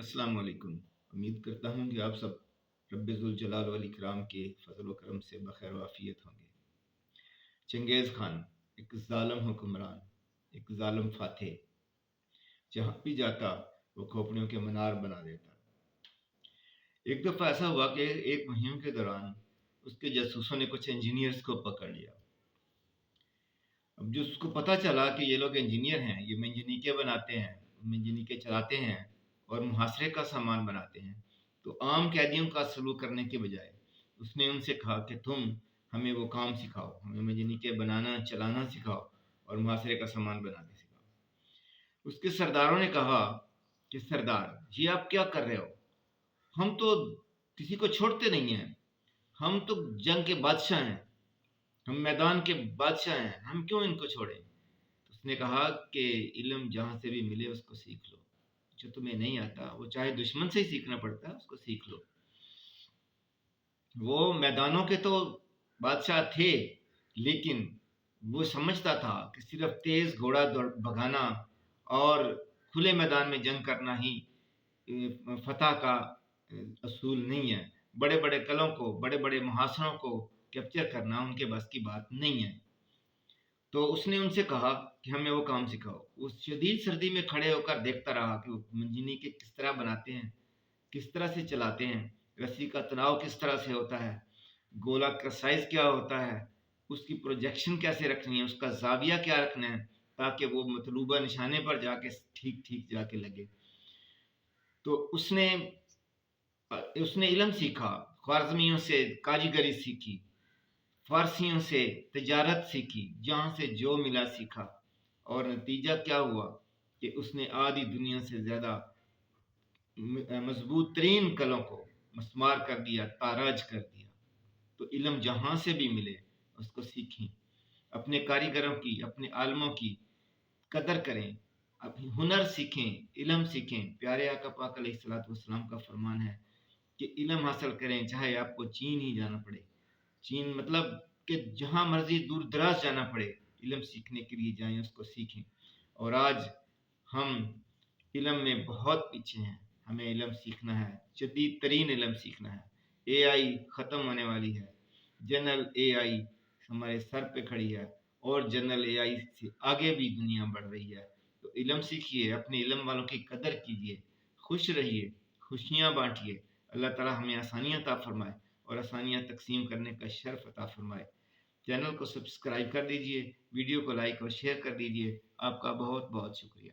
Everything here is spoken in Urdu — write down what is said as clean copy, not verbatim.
السلام علیکم۔ امید کرتا ہوں کہ آپ سب رب ذوالجلال والاکرام کے فضل و کرم سے بخیر و عافیت ہوں گے۔ چنگیز خان ایک ظالم حکمران، ایک ظالم فاتح، جہاں بھی جاتا وہ کھوپڑیوں کے منار بنا دیتا۔ ایک دفعہ ایسا ہوا کہ ایک مہم کے دوران اس کے جاسوسوں نے کچھ انجینئرز کو پکڑ لیا۔ اب جو اس کو پتہ چلا کہ یہ لوگ انجینئر ہیں، یہ منجنیقیں بناتے ہیں، منجنیقیں چلاتے ہیں اور محاصرے کا سامان بناتے ہیں، تو عام قیدیوں کا سلوک کرنے کے بجائے اس نے ان سے کہا کہ تم ہمیں وہ کام سکھاؤ، ہمیں منجنیقیں بنانا چلانا سکھاؤ اور محاصرے کا سامان بنانا سکھاؤ۔ اس کے سرداروں نے کہا کہ سردار جی آپ کیا کر رہے ہو؟ ہم تو کسی کو چھوڑتے نہیں ہیں، ہم تو جنگ کے بادشاہ ہیں، ہم میدان کے بادشاہ ہیں، ہم کیوں ان کو چھوڑیں؟ اس نے کہا کہ علم جہاں سے بھی ملے اس کو سیکھ لو، جو تمہیں نہیں آتا وہ چاہے دشمن سے ہی سیکھنا پڑتا ہے اس کو سیکھ لو۔ وہ میدانوں کے تو بادشاہ تھے، لیکن وہ سمجھتا تھا کہ صرف تیز گھوڑا بھگانا اور کھلے میدان میں جنگ کرنا ہی فتح کا اصول نہیں ہے۔ بڑے بڑے قلعوں کو، بڑے بڑے محاصروں کو کیپچر کرنا ان کے بس کی بات نہیں ہے۔ تو اس نے ان سے کہا کہ ہمیں وہ کام سکھاؤ۔ وہ شدید سردی میں کھڑے ہو کر دیکھتا رہا کہ وہ منجنیقیں کس طرح بناتے ہیں، کس طرح سے چلاتے ہیں، رسی کا تناؤ کس طرح سے ہوتا ہے، گولا کا سائز کیا ہوتا ہے، اس کی پروجیکشن کیسے رکھنی ہے، اس کا زاویہ کیا رکھنا ہے تاکہ وہ مطلوبہ نشانے پر جا کے ٹھیک جا کے لگے۔ تو اس نے علم سیکھا، خوارزمیوں سے کاریگری سیکھی، فارسیوں سے تجارت سیکھی، جہاں سے جو ملا سیکھا، اور نتیجہ کیا ہوا کہ اس نے آدھی دنیا سے زیادہ مضبوط ترین قلعوں کو مسمار کر دیا، تاراج کر دیا۔ تو علم جہاں سے بھی ملے اس کو سیکھیں، اپنے کاریگروں کی، اپنے عالموں کی قدر کریں، اپنی ہنر سیکھیں، علم سیکھیں۔ پیارے آقا پاک علیہ الصلوۃ والسلام کا فرمان ہے کہ علم حاصل کریں چاہے آپ کو چین ہی جانا پڑے۔ چین مطلب کہ جہاں مرضی دور دراز جانا پڑے، علم سیکھنے کے لیے جائیں، اس کو سیکھیں۔ اور آج ہم علم میں بہت پیچھے ہیں، ہمیں علم سیکھنا ہے، جدید ترین علم سیکھنا ہے۔ اے آئی ختم ہونے والی ہے، جنرل اے آئی ہمارے سر پہ کھڑی ہے، اور جنرل اے آئی سے آگے بھی دنیا بڑھ رہی ہے۔ تو علم سیکھیے، اپنے علم والوں کی قدر کیجیے، خوش رہیے، خوشیاں بانٹیے۔ اللہ تعالیٰ ہمیں آسانیاں عطا فرمائے اور آسانیاں تقسیم کرنے کا شرف عطا فرمائے۔ چینل کو سبسکرائب کر دیجئے، ویڈیو کو لائک اور شیئر کر دیجئے۔ آپ کا بہت بہت شکریہ۔